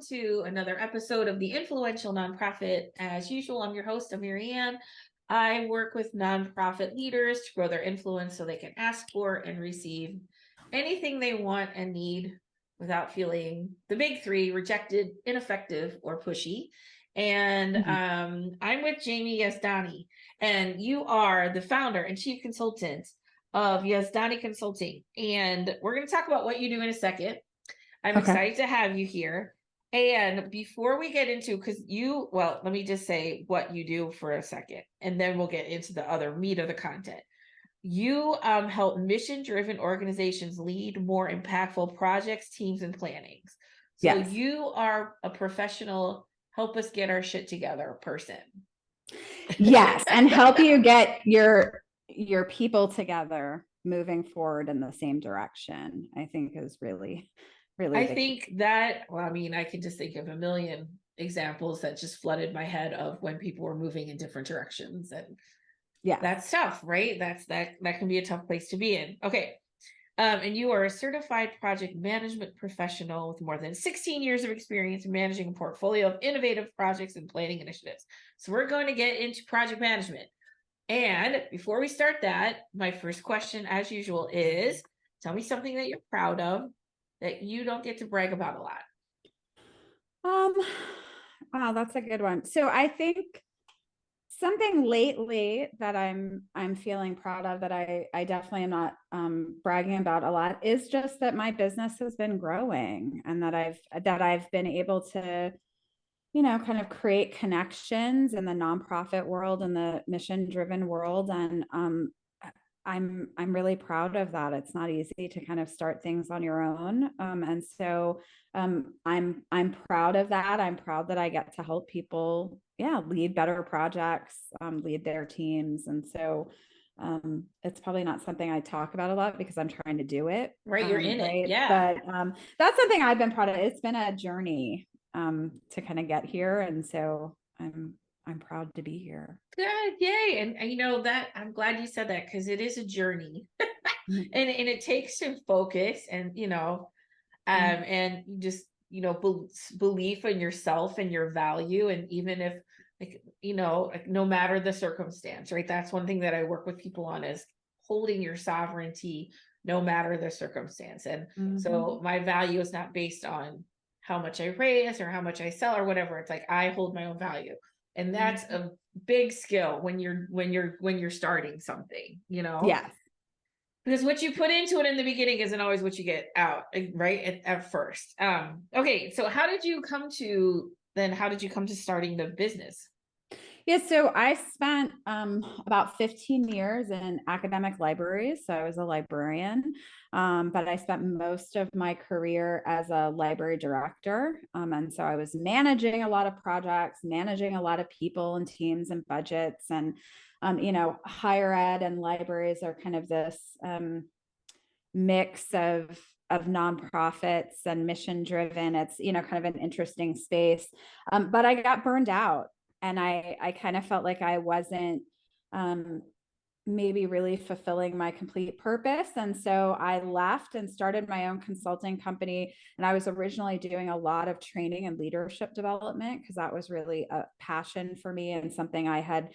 to another episode of the Influential Nonprofit. As usual, I'm your host, Marianne. I work with nonprofit leaders to grow their influence so they can ask for and receive anything they want and need without feeling the big three: rejected, ineffective, or pushy. And I'm with Jami Yazdani, and you are the founder and chief consultant of Yazdani Consulting. And we're going to talk about what you do in a second. I'm excited to have you here. And before we get into, let me just say what you do for a second, and then we'll get into the other meat of the content. You help mission-driven organizations lead more impactful projects, teams, and plannings. So yes. You are a professional, help us get our shit together person. Yes, and help you get your people together moving forward in the same direction, I think is really I think that, I can just think of a million examples that just flooded my head of when people were moving in different directions. And yeah, that's tough, right? That can be a tough place to be in. Okay. And you are a certified project management professional with more than 16 years of experience in managing a portfolio of innovative projects and planning initiatives. So we're going to get into project management. And before we start that, my first question, as usual, is tell me something that you're proud of that you don't get to brag about a lot. Wow, that's a good one. So I think something lately that I'm feeling proud of that I definitely am not bragging about a lot is just that my business has been growing and that I've been able to, kind of create connections in the nonprofit world and the mission-driven world. And I'm really proud of that. It's not easy to kind of start things on your own. And so I'm proud of that. I'm proud that I get to help people, lead better projects, lead their teams. And so it's probably not something I talk about a lot because I'm trying to do it. Right. You're in it. Yeah. But that's something I've been proud of. It's been a journey to kind of get here. And so I'm proud to be here. Good, yay. And that I'm glad you said that because it is a journey. and it takes some focus and and just belief in yourself and your value. And even if no matter the circumstance, right? That's one thing that I work with people on is holding your sovereignty no matter the circumstance. And so my value is not based on how much I raise or how much I sell or whatever. It's like I hold my own value. And that's a big skill when you're starting something, Yes. Because what you put into it in the beginning isn't always what you get out, right? At first. Okay. So how did you come to starting the business? Yeah, so I spent about 15 years in academic libraries. So I was a librarian, but I spent most of my career as a library director. And so I was managing a lot of projects, managing a lot of people and teams and budgets. And, higher ed and libraries are kind of this mix of nonprofits and mission driven. It's, kind of an interesting space. But I got burned out. And I kind of felt like I wasn't maybe really fulfilling my complete purpose. And so I left and started my own consulting company. And I was originally doing a lot of training and leadership development because that was really a passion for me and something I had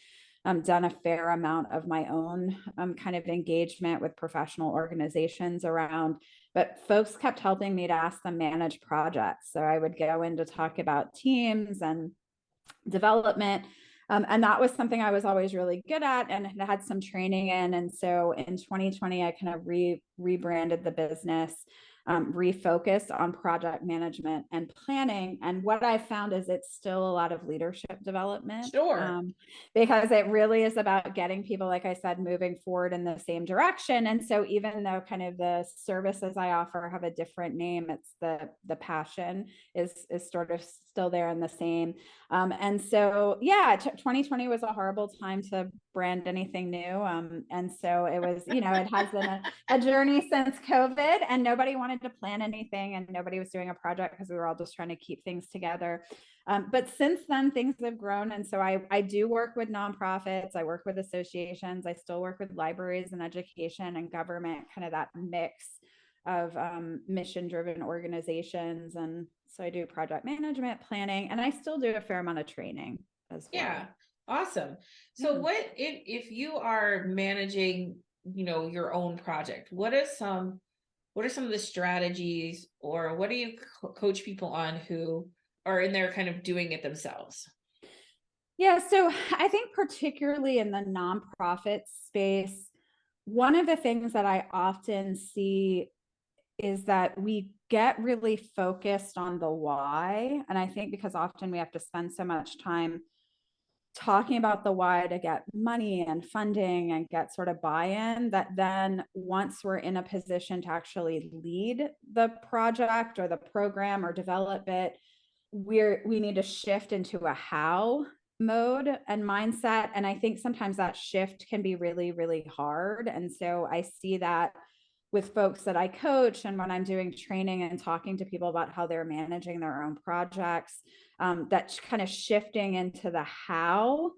done a fair amount of my own kind of engagement with professional organizations around. But folks kept helping me to ask them manage projects. So I would go in to talk about teams and development. And that was something I was always really good at and had some training in. And so in 2020, I kind of rebranded the business, refocused on project management and planning. And what I found is it's still a lot of leadership development. Sure. Because it really is about getting people, like I said, moving forward in the same direction. And so even though kind of the services I offer have a different name, it's the passion is sort of still there and the same. And so, 2020 was a horrible time to brand anything new. And so it was, it has been a journey since COVID, and nobody wanted to plan anything and nobody was doing a project because we were all just trying to keep things together. But since then, things have grown. And so I do work with nonprofits. I work with associations. I still work with libraries and education and government, kind of that mix of mission driven organizations. And so I do project management, planning, and I still do a fair amount of training as well. Yeah. Awesome. So Yeah. what if you are managing, your own project, what are some of the strategies, or what do you coach people on who are in there kind of doing it themselves? Yeah, so I think particularly in the nonprofit space, one of the things that I often see is that we get really focused on the why. And I think because often we have to spend so much time talking about the why to get money and funding and get sort of buy-in, that then once we're in a position to actually lead the project or the program or develop it, we need to shift into a how mode and mindset. And I think sometimes that shift can be really, really hard. And so I see that with folks that I coach and when I'm doing training and talking to people about how they're managing their own projects, that kind of shifting into the how,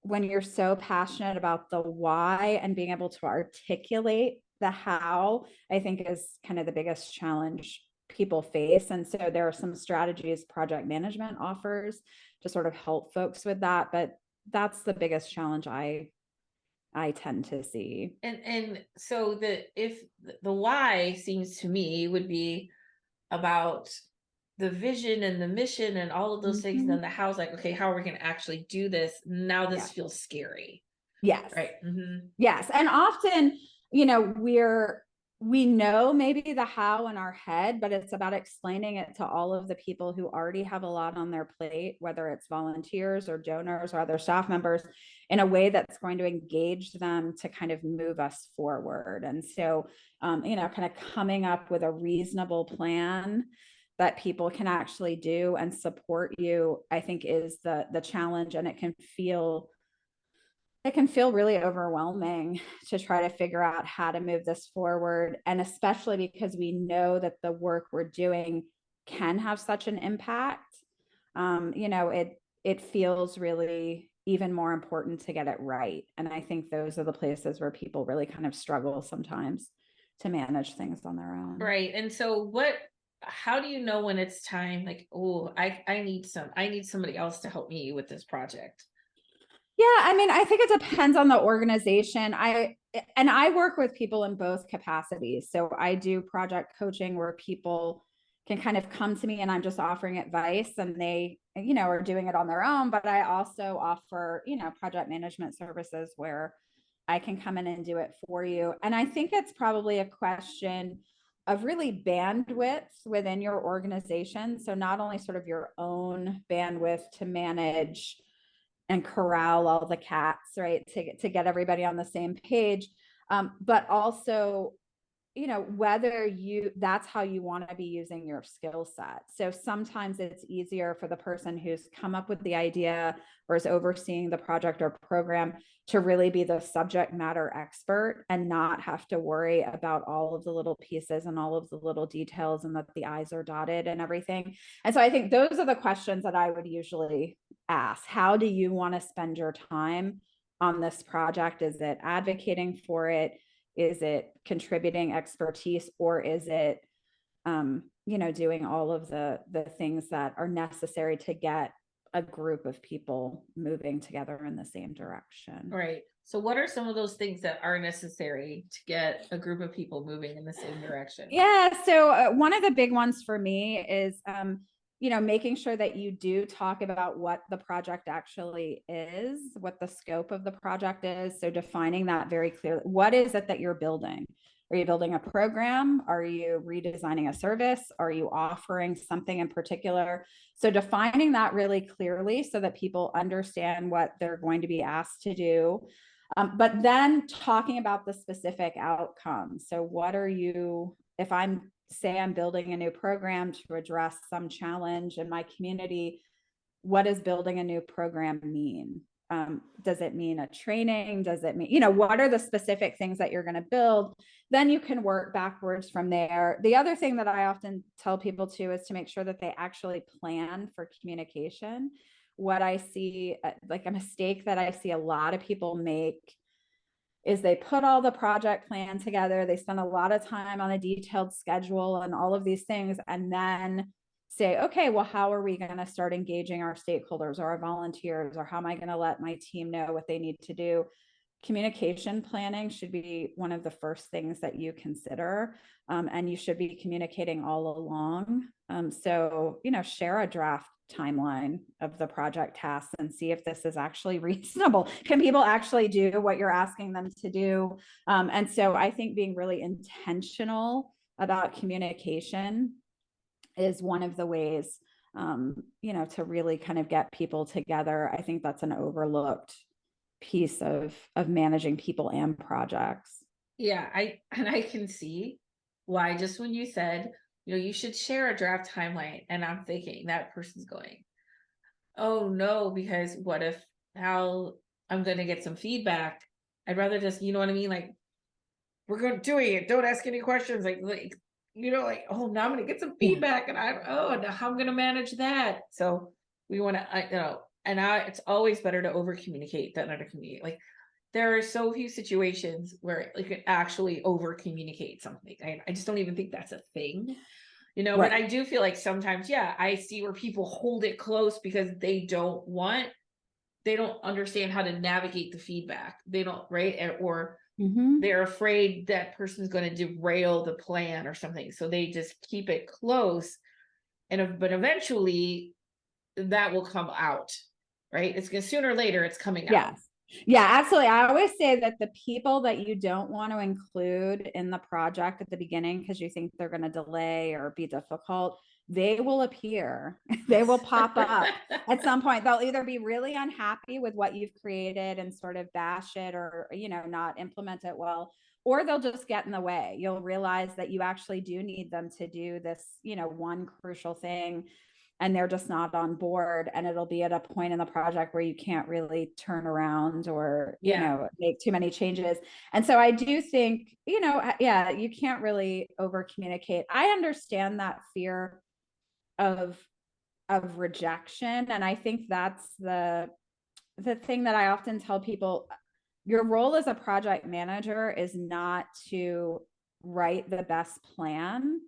when you're so passionate about the why and being able to articulate the how, I think is kind of the biggest challenge people face. And so there are some strategies project management offers to sort of help folks with that. But that's the biggest challenge I tend to see. And so the why seems to me would be about the vision and the mission and all of those things, and Mhm. then the how's like, okay, how are we going to actually do this? Now Yeah. this feels scary, Yes. right? Yes. And often, we know maybe the how in our head, but it's about explaining it to all of the people who already have a lot on their plate, whether it's volunteers or donors or other staff members, in a way that's going to engage them to kind of move us forward. And so, kind of coming up with a reasonable plan that people can actually do and support you, I think is the challenge. And it can feel really overwhelming to try to figure out how to move this forward. And especially because we know that the work we're doing can have such an impact. It feels really even more important to get it right. And I think those are the places where people really kind of struggle sometimes to manage things on their own. Right. And so how do you know when it's time, like, oh, I need somebody else to help me with this project? Yeah, I mean, I think it depends on the organization. I work with people in both capacities. So I do project coaching where people can kind of come to me and I'm just offering advice and they, are doing it on their own, but I also offer, project management services where I can come in and do it for you. And I think it's probably a question of really bandwidth within your organization. So not only sort of your own bandwidth to manage and corral all the cats, right? To get everybody on the same page. But also, whether that's how you want to be using your skill set. So sometimes it's easier for the person who's come up with the idea or is overseeing the project or program to really be the subject matter expert and not have to worry about all of the little pieces and all of the little details and that the I's are dotted and everything. And so I think those are the questions that I would usually ask. How do you want to spend your time on this project? Is it advocating for it? Is it contributing expertise, or is it doing all of the things that are necessary to get a group of people moving together in the same direction? Right. So what are some of those things that are necessary to get a group of people moving in the same direction? Yeah. So one of the big ones for me is, making sure that you do talk about what the project actually is, what the scope of the project is. So defining that very clearly. What is it that you're building? Are you building a program? Are you redesigning a service? Are you offering something in particular? So defining that really clearly so that people understand what they're going to be asked to do. But then talking about the specific outcomes. So what are you, if I'm building a new program to address some challenge in my community, what does building a new program mean? Does it mean a training? Does it mean, what are the specific things that you're going to build? Then you can work backwards from there. The other thing that I often tell people too is to make sure that they actually plan for communication. What I see, like a mistake that I see a lot of people make is they put all the project plan together. They spend a lot of time on a detailed schedule and all of these things. And then say, okay, well, how are we going to start engaging our stakeholders or our volunteers? Or how am I going to let my team know what they need to do? Communication planning should be one of the first things that you consider. And you should be communicating all along. So, share a draft timeline of the project tasks and see if this is actually reasonable. Can people actually do what you're asking them to do? And so I think being really intentional about communication is one of the ways, to really kind of get people together. I think that's an overlooked piece of managing people and projects. Yeah, I can see why, just when you said, you should share a draft timeline, and I'm thinking that person's going, oh no, because what if how I'm gonna get some feedback? I'd rather just, you know what I mean? Like, we're going doing it. Don't ask any questions. Like, oh, now I'm gonna get some Yeah. feedback, and now how I'm gonna manage that. So we want to, it's always better to over communicate than under communicate. Like, there are so few situations where you can actually over communicate something. I just don't even think that's a thing. But Right. I do feel like sometimes, yeah, I see where people hold it close because they don't understand how to navigate the feedback. They don't, right? Or Mm-hmm. they're afraid that person's going to derail the plan or something. So they just keep it close. But eventually that will come out, right? It's going to, sooner or later, it's coming out. Yes. Yeah, absolutely. I always say that the people that you don't want to include in the project at the beginning because you think they're going to delay or be difficult, they will appear. They will pop up at some point. They'll either be really unhappy with what you've created and sort of bash it or, not implement it well, or they'll just get in the way. You'll realize that you actually do need them to do this, one crucial thing, and they're just not on board, and it'll be at a point in the project where you can't really turn around or make too many changes. And so I do think, yeah, you can't really over communicate. I understand that fear of rejection, and I think that's the thing that I often tell people. Your role as a project manager is not to write the best plan,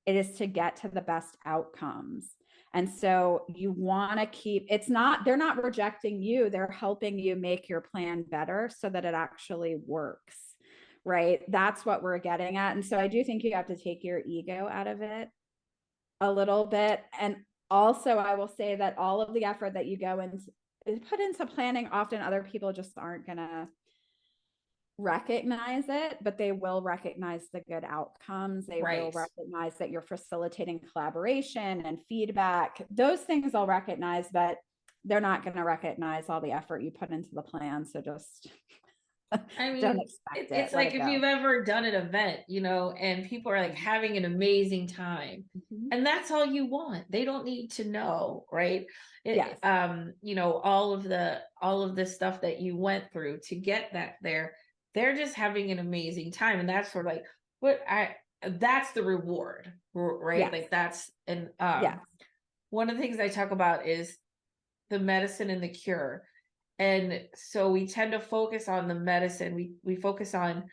it is to get to the best outcomes. And so you want to they're not rejecting you, they're helping you make your plan better so that it actually works. Right. That's what we're getting at. And so I do think you have to take your ego out of it a little bit. And also, I will say that all of the effort that you put into planning, often other people just aren't going to recognize it, but they will recognize the good outcomes. They will recognize that you're facilitating collaboration and feedback. Those things they'll recognize, but they're not going to recognize all the effort you put into the plan. So just don't expect it. It's like if you've ever done an event, and people are like having an amazing time, and that's all you want. They don't need to know, right? Yes. All of the stuff that you went through to get that there. They're just having an amazing time, and that's sort of like that's the reward, right? Yes. Like that's one of the things I talk about is the medicine and the cure. And so we tend to focus on the medicine. We focus on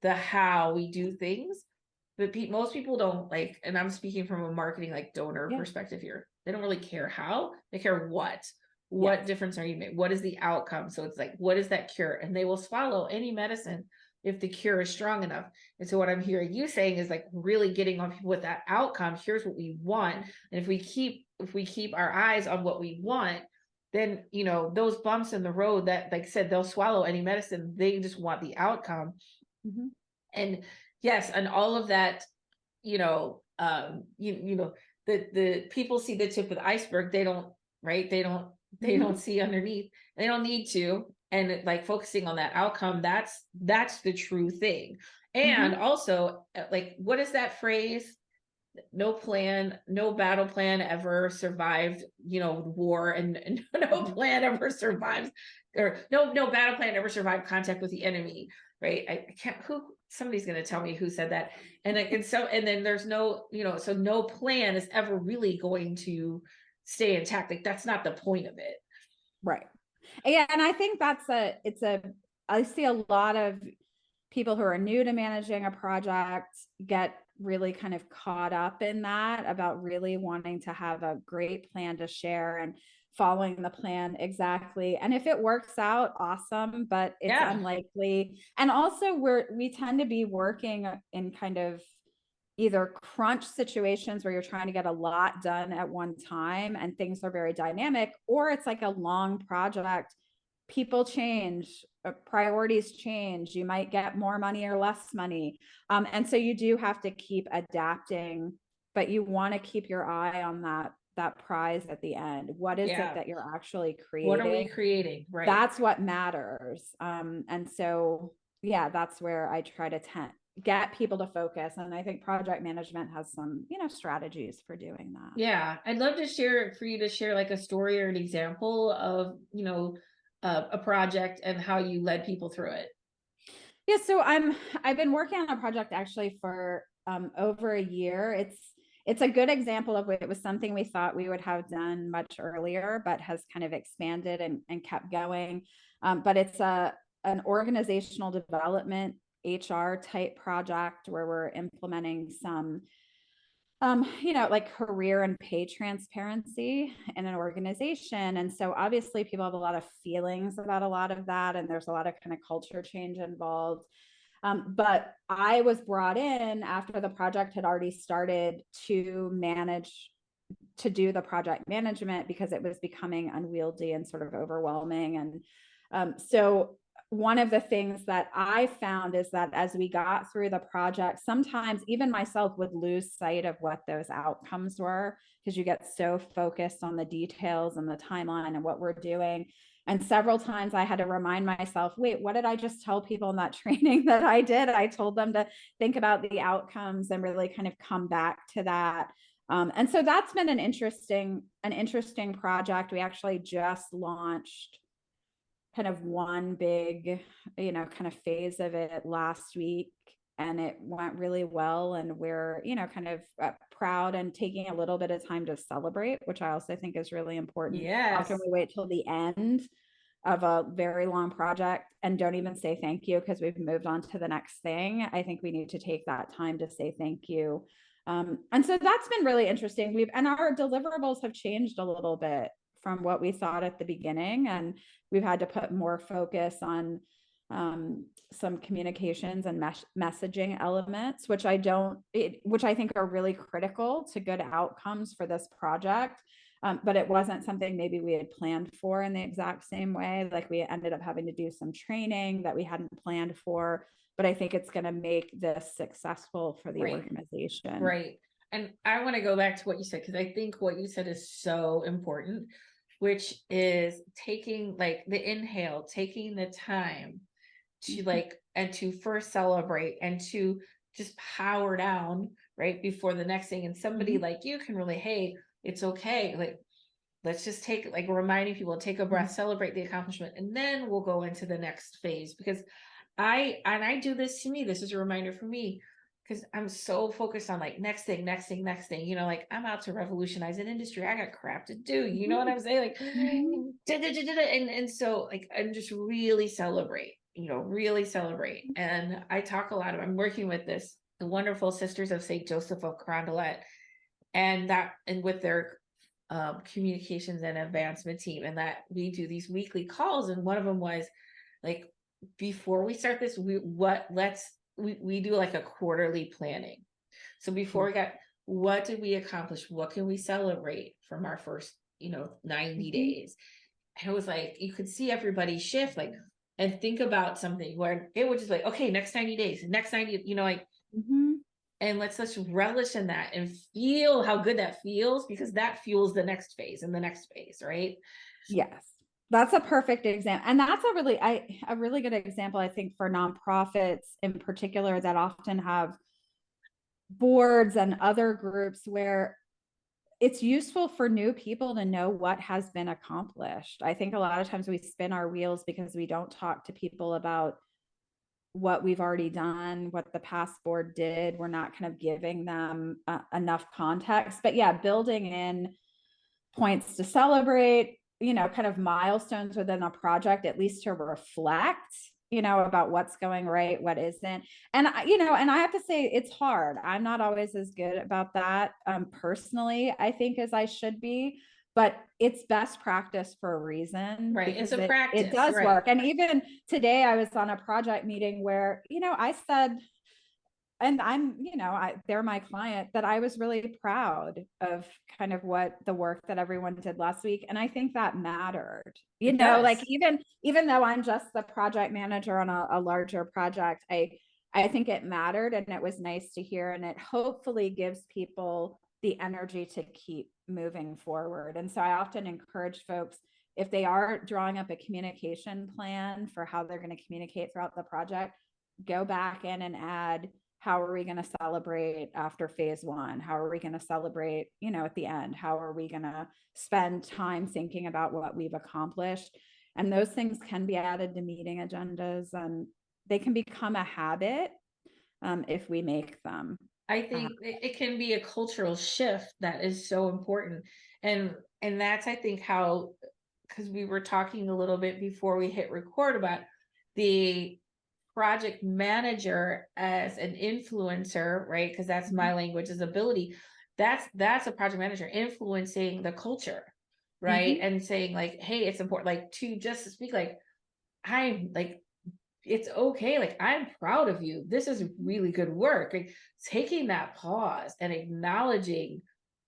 the how we do things, but most people don't like, and I'm speaking from a marketing donor perspective here. They don't really care how, they care what difference are you making? What is the outcome? So it's like, what is that cure? And they will swallow any medicine if the cure is strong enough. And so what I'm hearing you saying is like really getting on people with that outcome. Here's what we want. And if we keep our eyes on what we want, then those bumps in the road that, like I said, they'll swallow any medicine. They just want the outcome. And yes, and all of that, the people see the tip of the iceberg. They don't, right? They don't see underneath. They don't need to. And like focusing on that outcome, that's the true thing. And also, like, what is that phrase? No battle plan ever survived, war, and no plan ever survives, or no battle plan ever survived contact with the enemy, right? I can't, somebody's going to tell me who said that. And then there's no, so no plan is ever really going to stay intact. Like, that's not the point of it. Right. Yeah. And I think I see a lot of people who are new to managing a project get really kind of caught up in that, about really wanting to have a great plan to share and following the plan exactly. And if it works out, awesome, but it's Yeah. unlikely. And also we tend to be working in kind of either crunch situations where you're trying to get a lot done at one time and things are very dynamic, or it's like a long project. People change, priorities change. You might get more money or less money. And so you do have to keep adapting, but you want to keep your eye on that prize at the end. What is it Yeah. that you're actually What are we creating? creating? Right. That's what matters. And so, yeah, that's where I try to get people to focus. And I think project management has some, strategies for doing that. Yeah. I'd love to share for you to share like a story or an example of, a project and how you led people through it. Yeah, so I've been working on a project actually for over a year. It's a good example of it was something we thought we would have done much earlier, but has kind of expanded and kept going. But it's an organizational development HR type project where we're implementing some like career and pay transparency in an organization. And so obviously people have a lot of feelings about a lot of that, and there's a lot of kind of culture change involved. But I was brought in after the project had already started to do the project management because it was becoming unwieldy and sort of overwhelming. And so one of the things that I found is that as we got through the project, sometimes even myself would lose sight of what those outcomes were because you get so focused on the details and the timeline and what we're doing. And several times I had to remind myself, wait, what did I just tell people in that training that I did? I told them to think about the outcomes and really kind of come back to that. And so that's been an interesting project. We actually just launched kind of one big, kind of phase of it last week, and it went really well. And we're, kind of proud and taking a little bit of time to celebrate, which I also think is really important. Often Yes. we wait till the end of a very long project and don't even say thank you because we've moved on to the next thing. I think we need to take that time to say thank you. And so that's been really interesting. And our deliverables have changed a little bit from what we thought at the beginning. And we've had to put more focus on some communications and messaging elements, which I think are really critical to good outcomes for this project. But it wasn't something maybe we had planned for in the exact same way. Like we ended up having to do some training that we hadn't planned for, but I think it's going to make this successful for the Right. organization. Right. And I want to go back to what you said, because I think what you said is so important, which is taking like the inhale, taking the time to like, and to first celebrate and to just power down right before the next thing. And somebody Mm-hmm. like you can really, hey, it's okay. Like, let's just take like reminding people, take a Mm-hmm. breath, celebrate the accomplishment, and then we'll go into the next phase. Because I do this to me. This is a reminder for me because I'm so focused on like next thing, next thing, next thing. Like I'm out to revolutionize an industry. I got crap to do. You know what I'm saying? Like, Mm-hmm. and so like I'm just really celebrate. Really celebrate. And I talk a lot of. I'm working with the wonderful Sisters of Saint Joseph of Carondelet, and with their communications and advancement team, and that we do these weekly calls. And one of them was like, before we start this, we do like a quarterly planning. So before we got, what did we accomplish? What can we celebrate from our first 90 Mm-hmm. days? And it was like you could see everybody shift, like, and think about something where it was just like, okay, next 90 days, next 90, like, Mm-hmm. and let's really in that and feel how good that feels, because that fuels the next phase and the next phase, right? Yes. That's a perfect example. And that's a really good example, I think, for nonprofits in particular that often have boards and other groups where it's useful for new people to know what has been accomplished. I think a lot of times we spin our wheels because we don't talk to people about what we've already done, what the past board did. We're not kind of giving them enough context. But yeah, building in points to celebrate, kind of milestones within a project, at least to reflect about what's going right, what isn't. And and I have to say it's hard. I'm not always as good about that personally, I think, as I should be, but it's best practice for a reason Right. It's because a it practice, does right? work. And even today I was on a project meeting where, I said, and they're my client, that I was really proud of kind of what the work that everyone did last week. And I think that mattered, It like does. even though I'm just the project manager on a larger project, I think it mattered, and it was nice to hear. And it hopefully gives people the energy to keep moving forward. And so I often encourage folks, if they are drawing up a communication plan for how they're going to communicate throughout the project, go back in and add, how are we going to celebrate after phase one? How are we going to celebrate, at the end? How are we going to spend time thinking about what we've accomplished? And those things can be added to meeting agendas, and they can become a habit if we make them. I think it can be a cultural shift that is so important. And that's, I think, how, because we were talking a little bit before we hit record about the project manager as an influencer, right? Because that's my language is ability. That's a project manager influencing the culture, right? Mm-hmm. And saying like, hey, it's important, like to just speak like, I'm like, it's okay. Like, I'm proud of you. This is really good work. Like, taking that pause and acknowledging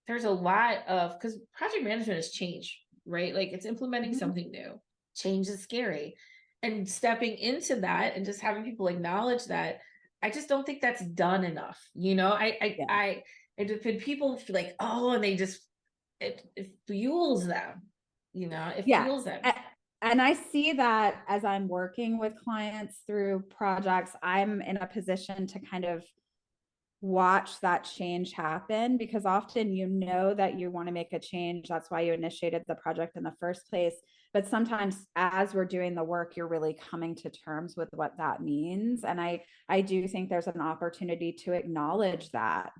there's a lot of, because project management is change, right? Like, it's implementing Mm-hmm. something new. Change is scary. And stepping into that and just having people acknowledge that, I just don't think that's done enough. Yeah. And if people feel like, oh, and they just, it fuels them, it Yeah. fuels them. And I see that as I'm working with clients through projects, I'm in a position to kind of watch that change happen, because often that you want to make a change. That's why you initiated the project in the first place. But sometimes as we're doing the work, you're really coming to terms with what that means. And I do think there's an opportunity to acknowledge that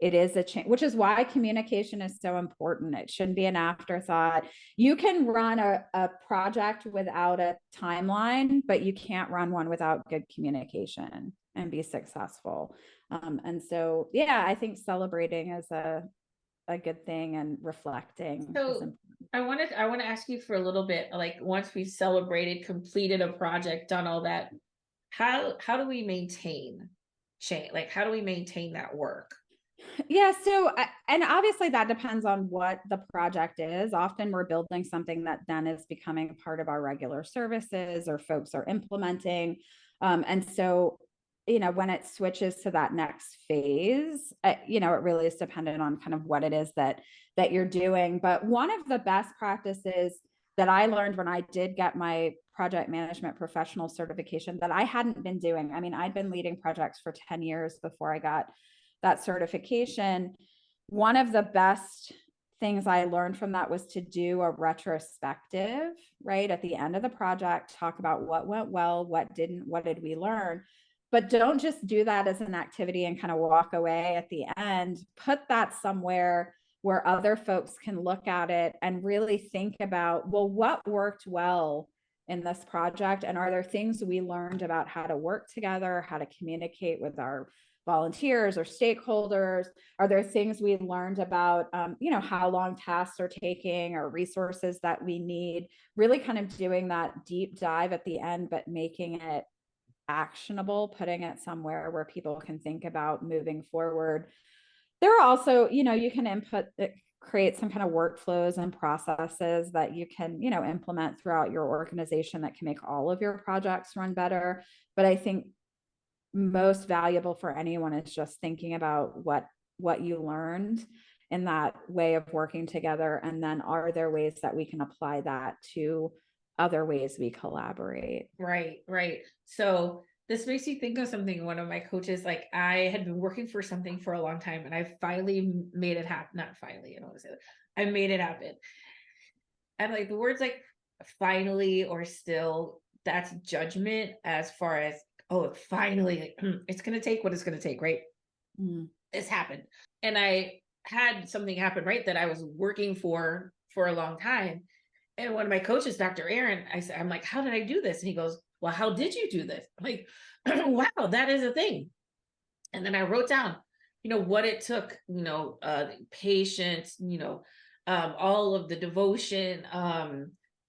it is a change, which is why communication is so important. It shouldn't be an afterthought. You can run a project without a timeline, but you can't run one without good communication and be successful. And so, yeah, I think celebrating is a good thing, and reflecting is So important. I want to ask you for a little bit, like once we've celebrated, completed a project, done all that, how do we maintain change? Like how do we maintain that work? Yeah. So, and obviously that depends on what the project is. Often we're building something that then is becoming part of our regular services, or folks are implementing. And so, when it switches to that next phase, it really is dependent on kind of what it is that you're doing. But one of the best practices that I learned when I did get my project management professional certification, that I hadn't been doing. I mean, I'd been leading projects for 10 years before I got that certification. One of the best things I learned from that was to do a retrospective, right? At the end of the project, talk about what went well, what didn't, what did we learn. But don't just do that as an activity and kind of walk away at the end. Put that somewhere where other folks can look at it and really think about, well, what worked well in this project? And are there things we learned about how to work together, how to communicate with our volunteers or stakeholders? Are there things we learned about, how long tasks are taking, or resources that we need? Really kind of doing that deep dive at the end, but making it actionable, putting it somewhere where people can think about moving forward. There are also, you can create some kind of workflows and processes that you can, implement throughout your organization that can make all of your projects run better. But I think most valuable for anyone is just thinking about what you learned in that way of working together, and then are there ways that we can apply that to other ways we collaborate. Right, right. So this makes you think of something. One of my coaches, like I had been working for something for a long time and I finally made it happen. Not finally, I don't want to say that. I made it happen. And like the words like finally or still, that's judgment as far as, oh, finally, like, it's gonna take what it's gonna take, right? Mm. This happened. And I had something happen, right, that I was working for a long time. And one of my coaches, Dr. Aaron, I'm like, how did I do this? And he goes, well, how did you do this? Like, wow, that is a thing. And then I wrote down, what it took, patience, all of the devotion,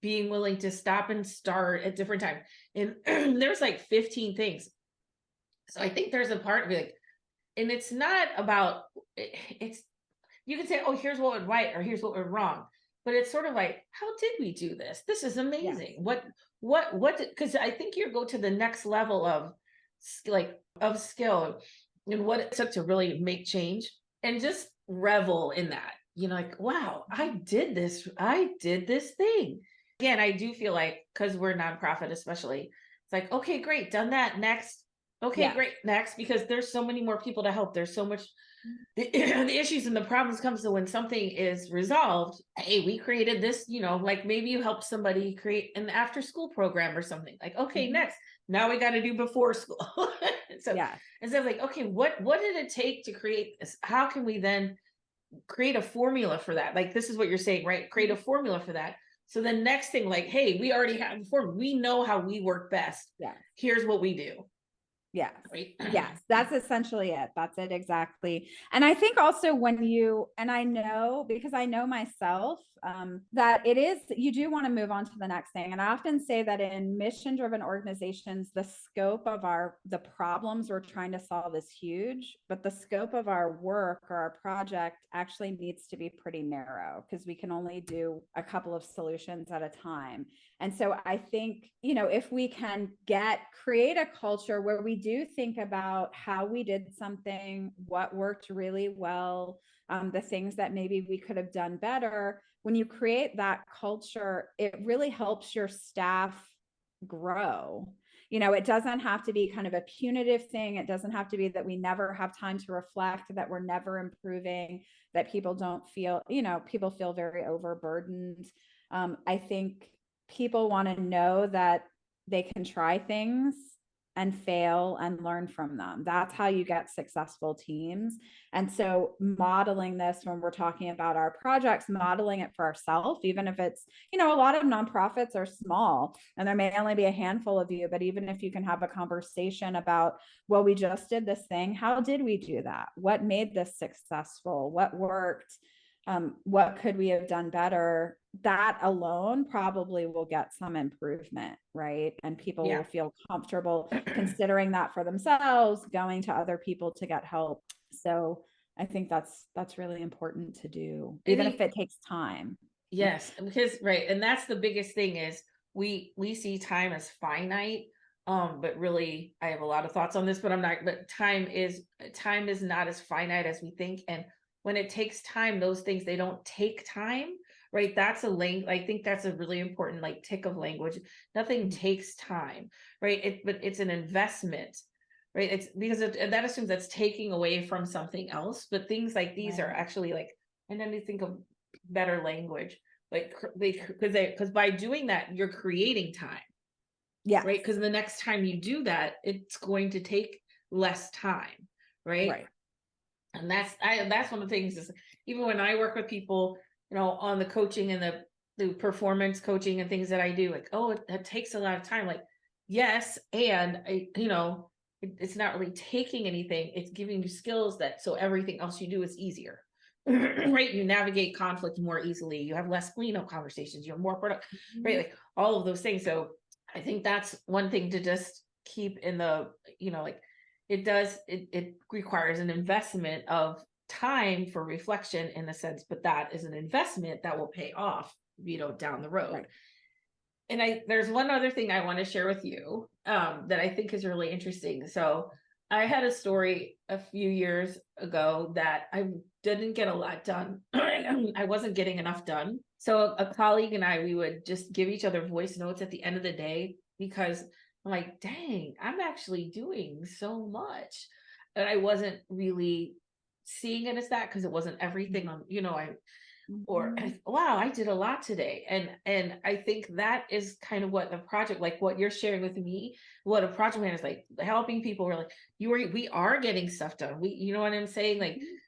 being willing to stop and start at different times. And there's like 15 things. So I think there's a part of it, and it's not about it's you can say, oh, here's what went right or here's what went wrong. But it's sort of like, how did we do this? This is Yes. amazing. What because I think you go to the next level of like of skill and what it took to really make change and just revel in that. Like, wow, I did this thing. Again, I do feel like because we're nonprofit, especially, it's like, okay, great, done that. Next. Okay, Yeah. great. Next, because there's so many more people to help. There's so much the issues and the problems comes to when something is resolved. Hey, we created this, like maybe you help somebody create an after school program or something. Like, okay, next, now we got to do before school. So Yeah. instead of like, okay, what did it take to create this? How can we then create a formula for that? Like, this is what you're saying, right? Create a formula for that. So the next thing, like, hey, we already have a formula. We know how we work best. Yeah. Here's what we do. Yes. Right. Yes. That's essentially it. That's it. Exactly. And I think also and I know, because I know myself, that you do want to move on to the next thing. And I often say that in mission driven organizations, the scope of the problems we're trying to solve is huge, but the scope of our work or our project actually needs to be pretty narrow because we can only do a couple of solutions at a time. And so I think, if we can create a culture where we do think about how we did something, what worked really well, the things that maybe we could have done better. When you create that culture, it really helps your staff grow. It doesn't have to be kind of a punitive thing. It doesn't have to be that we never have time to reflect, that we're never improving, that people don't feel, people feel very overburdened. I think people want to know that they can try things and fail and learn from them. That's how you get successful teams. And so modeling this when we're talking about our projects, modeling it for ourselves, even if it's, a lot of nonprofits are small and there may only be a handful of you, but even if you can have a conversation about, well, we just did this thing. How did we do that? What made this successful? What worked? What could we have done better? That alone probably will get some improvement, right? And people will feel comfortable considering that for themselves, going to other people to get help. So I think that's really important to do, even if it takes time. Yes, because right, and that's the biggest thing is we see time as finite. But really, I have a lot of thoughts on this, but I'm not. But time is not as finite as we think, and when it takes time, those things they don't take time, right? That's I think that's a really important like tick of language. Nothing takes time, right? But it's an investment, right? It's because that assumes that's taking away from something else. But things like these are actually like, and then you think of better language, like because by doing that, you're creating time. Yeah. Right. Because the next time you do that, it's going to take less time. Right. And that's one of the things is even when I work with people, on the coaching and the performance coaching and things that I do, like, oh, that takes a lot of time. Like, yes. And it's not really taking anything. It's giving you skills so everything else you do is easier. Right. You navigate conflict more easily. You have less cleanup conversations. You're more productive, right? Like all of those things. So I think that's one thing to just keep in the, like it requires an investment of time for reflection in a sense, but that is an investment that will pay off, down the road. Right. And there's one other thing I want to share with you that I think is really interesting. So I had a story a few years ago that I didn't get a lot done. I wasn't getting enough done. So a colleague and I, we would just give each other voice notes at the end of the day because I'm like, dang, I'm actually doing so much. And I wasn't really seeing it as that because it wasn't everything on, or wow, I did a lot today. And I think that is kind of what the project, like what you're sharing with me, what a project plan is like, helping people. We're like, we are getting stuff done. You know what I'm saying?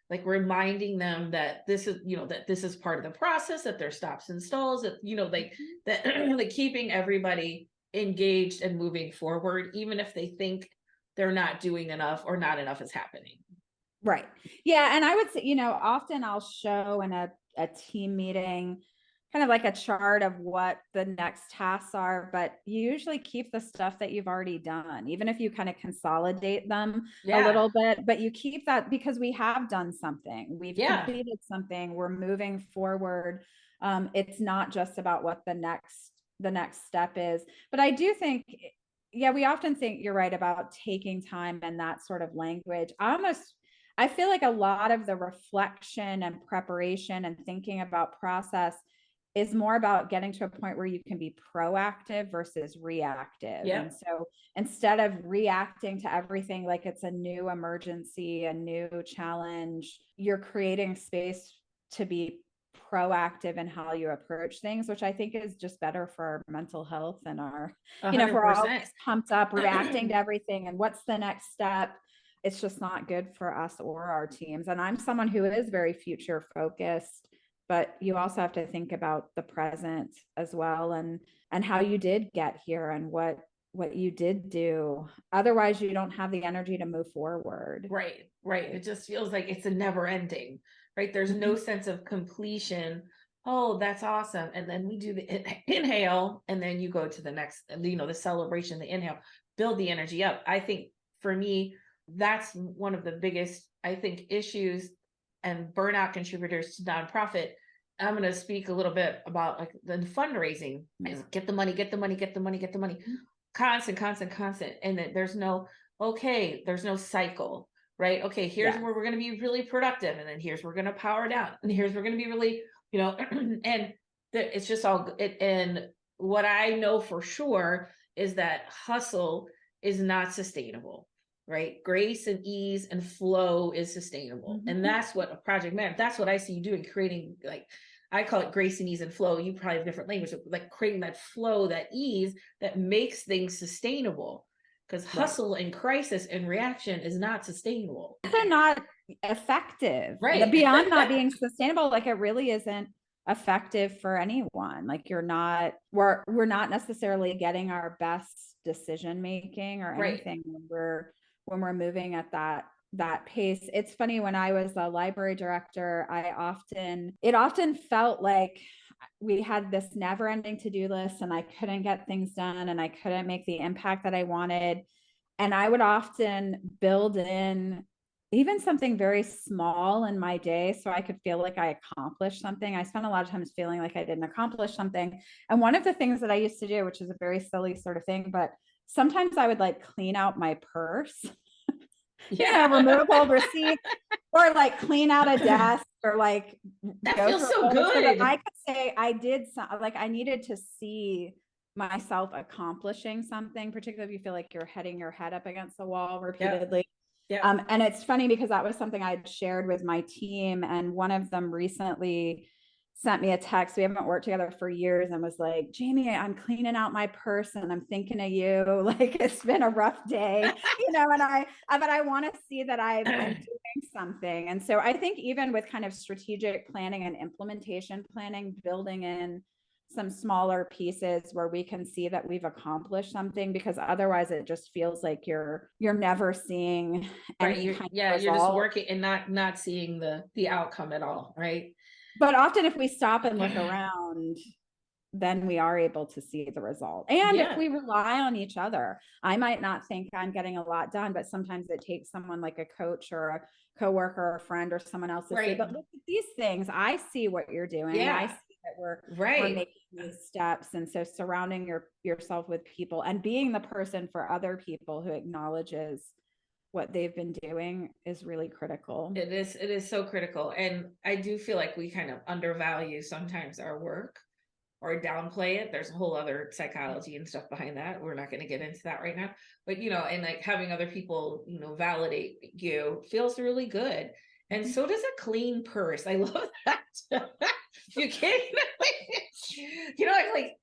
Like reminding them that this is, that this is part of the process, that there's stops and stalls, that, like that, like keeping everybody engaged and moving forward, even if they think they're not doing enough or not enough is happening. Right. Yeah. And I would say, often I'll show in a team meeting kind of like a chart of what the next tasks are, but you usually keep the stuff that you've already done, even if you kind of consolidate them a Yeah. little bit, but you keep that because we have done something, we've Yeah. completed something, we're moving forward. It's not just about what the next step is, but I do think, yeah, we often think you're right about taking time and that sort of language. I feel like a lot of the reflection and preparation and thinking about process is more about getting to a point where you can be proactive versus reactive. Yeah. And so instead of reacting to everything like it's a new emergency, a new challenge, you're creating space to be proactive in how you approach things, which I think is just better for our mental health and our, if we're always 100%. pumped up, reacting to everything and what's the next step, it's just not good for us or our teams. And I'm someone who is very future focused, but you also have to think about the present as well, and how you did get here and what you did do. Otherwise, you don't have the energy to move forward. Right. Right. It just feels like it's a never ending, right? There's no Mhm. sense of completion. Oh, that's awesome. And then we do the inhale, and then you go to the next, the celebration, the inhale, build the energy up. I think for me, that's one of the biggest, I think, issues and burnout contributors to nonprofit. I'm going to speak a little bit about like the fundraising is get the money, get the money, get the money, get the money, constant, constant, constant. And then there's no, okay, there's no cycle, right? Okay, here's Yeah. where we're going to be really productive. And then here's where we're going to power down. And here's we're going to be really, and it's just all it. And what I know for sure is that hustle is not sustainable, right? Grace and ease and flow is sustainable. And Mhm. that's what a project manager, that's what I see you doing, creating, like, I call it grace and ease and flow. You probably have different language, like creating that flow, that ease that makes things sustainable. Because Right. hustle and crisis and reaction is not sustainable. They're not effective. The Right. beyond not being sustainable, like it really isn't effective for anyone. Like we're not necessarily getting our best decision making or Right. anything when we're moving at that pace. It's funny, when I was a library director, it often felt like we had this never ending to-do list and I couldn't get things done and I couldn't make the impact that I wanted. And I would often build in even something very small in my day so I could feel like I accomplished something. I spent a lot of times feeling like I didn't accomplish something. And one of the things that I used to do, which is a very silly sort of thing, but sometimes I would like clean out my purse, Yeah. remove old receipts, or like clean out a desk, or like That go feels through a so folder so that I good. could say I did like I needed to see myself accomplishing something, particularly if you feel like you're hitting your head up against the wall Yeah. repeatedly. Yeah. And it's funny because that was something I'd shared with my team, and one of them recently sent me a text. We haven't worked together for years, and was like, Jamie, I'm cleaning out my purse and I'm thinking of you. Like, it's been a rough day, but I want to see that I'm doing something. And so I think even with kind of strategic planning and implementation planning, building in some smaller pieces where we can see that we've accomplished something, because otherwise it just feels like you're never seeing Right. any kind of You're just result. working and not seeing the outcome at all. Right. But often if we stop and look around, then we are able to see the result. And if Yeah. we rely on each other, I might not think I'm getting a lot done, but sometimes it takes someone like a coach or a coworker or a friend or someone else to say, Right. but look at these things. I see what you're doing. I Yeah. see that we're Right. making these steps. And so surrounding yourself with people and being the person for other people who acknowledges what they've been doing is really critical. It is so critical. And I do feel like we kind of undervalue sometimes our work or downplay it. There's a whole other psychology and stuff behind that. We're not going to get into that right now. But and like having other people, validate you feels really good. And Mhm. so does a clean purse. I love that. You can't,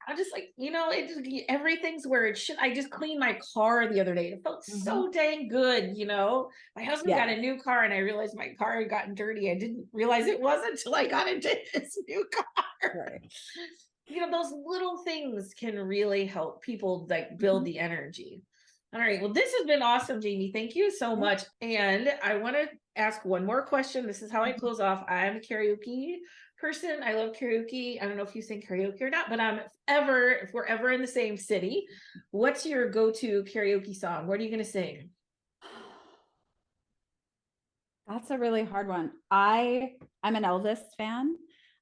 I'm just like, it just, everything's where it should. I just cleaned my car the other day. It felt Mhm. so dang good. My husband got Yeah. a new car and I realized my car had gotten dirty. I didn't realize it was until I got into his new car. Right. those little things can really help people like build the energy. All right. Well, this has been awesome, Jamie. Thank you so Yeah. much. And I want to ask one more question. This is how I Mhm. close off. I'm a karaoke person. I love karaoke. I don't know if you sing karaoke or not, but if we're ever in the same city, what's your go-to karaoke song? What are you going to sing? That's a really hard one. I'm an Elvis fan.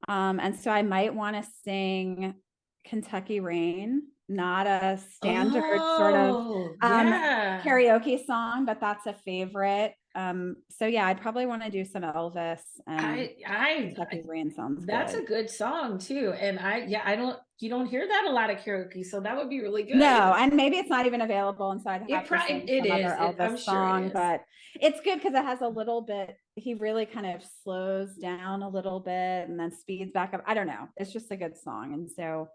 And so I might want to sing Kentucky Rain, not a standard sort of Oh, yeah. karaoke song, but that's a favorite. So yeah, I'd probably want to do some Elvis, and Kentucky Rain sounds That's a good. good song too. And you don't hear that a lot of karaoke, so that would be really No, good. and maybe it's not even available, and so I'd It have to probably sing it some is. other I'm Elvis sure it song, is. but it's good because it has a little bit, he really kind of slows down a little bit and then speeds back up. I don't know. It's just a good song. And so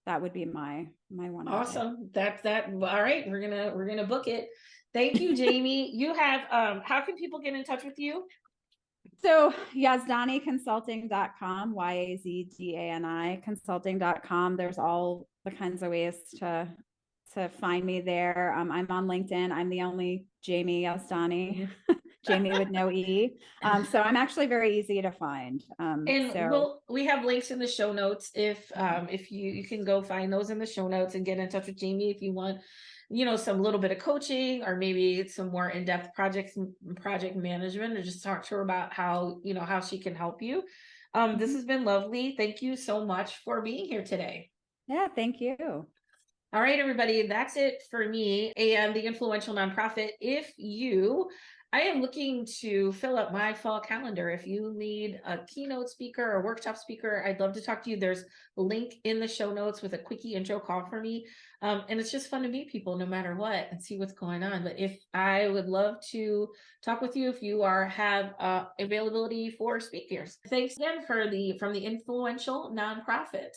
that would be my one I pick. Awesome. That all right. We're gonna book it. Thank you, Jamie. You have how can people get in touch with you? So yazdaniconsulting.com, YAZDANI consulting.com. There's all the kinds of ways to find me there. I'm on LinkedIn. I'm the only Jami Yazdani, Jami with no E. So I'm actually very easy to find. And So we have links in the show notes if you can go find those in the show notes and get in touch with Jamie if you want, some little bit of coaching or maybe some more in-depth project management, or just talk to her about how she can help you. This has been lovely. Thank you so much for being here today. yeah, thank you. All right, everybody, that's it for me and the influential nonprofit. I am looking to fill up my fall calendar. If you need a keynote speaker or workshop speaker, I'd love to talk to you. There's a link in the show notes with a quickie intro call for me. And it's just fun to meet people no matter what and see what's going on. But if I would love to talk with you if you have availability for speakers. Thanks again from the influential nonprofit.